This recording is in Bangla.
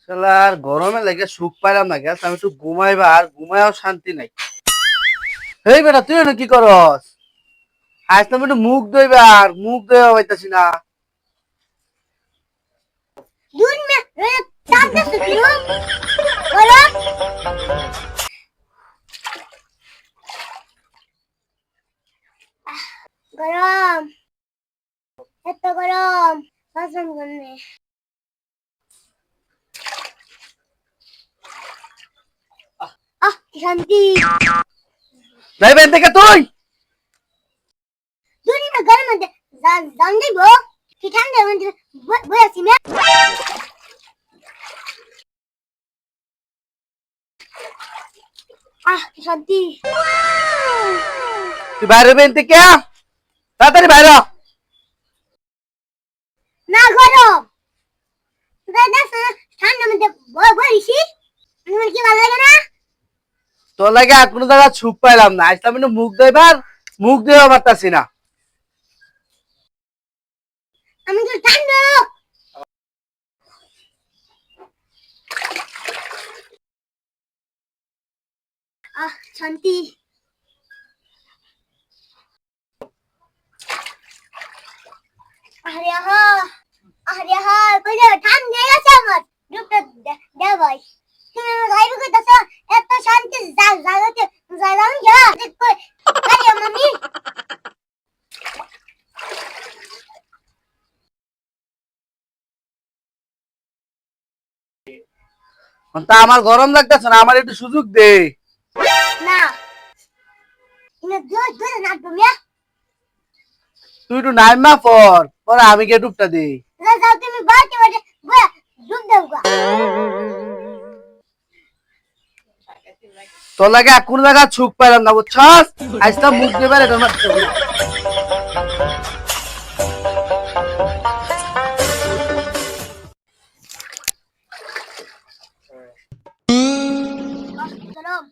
শালার গরমে লাগে সুখ পাইলাম না গ্যাস আমি একটু ঘুমাইবা আর ঘুমায়ও শান্তি নাই। এই বেটা তুই এনে কি করস? আজ তো আমি একটু মুখ ধুইবা আর মুখ ধুইবা পাইতাছি না। दूध में ताप दे सकती हूँ बोलो गरम এত গরম পছন্দ করনে কি শান্তি যাই বেন থেকে তুই দুই না গরম মধ্যে জান দিব কি ঠান্ডা মধ্যে বসে মে কি শান্তি তুই বাইরে বেন থেকে তাড়াতাড়ি বাইরে হ। না গরম ঠান্ডা মধ্যে বসি আমার কি ভালো লাগে না তোর লাগে আর কোনো জায়গা সুখ পাইলাম না। আজ তো আমি একটু মুখ ধুইবার মুখ ধুইবা পারতাছি না। আমি তো ঠান্ডা শান্তি আরে কই ঠান্ডা গেছে আমার দুটো দে ভাই তুমি আমার গাইবে কইতাছ এত শান্তি জায়গাতে যাইলাম যা কই আরে মামি তা আমার গরম লাগতেছে না, আমার একটু সুযোগ দে। না ইনে দুই না তুমি তুই একটু নাইমা পরে আমি গিয়ে ডুবটা দিই। যাও তুমি বাড়তে বাড়তে ডুব দাও গা তোর লাগে আর কোনো জায়গা সুখ পাইলাম না বুঝছস। আজ তো মুখ দেবার এটা মারতে হবে। গরম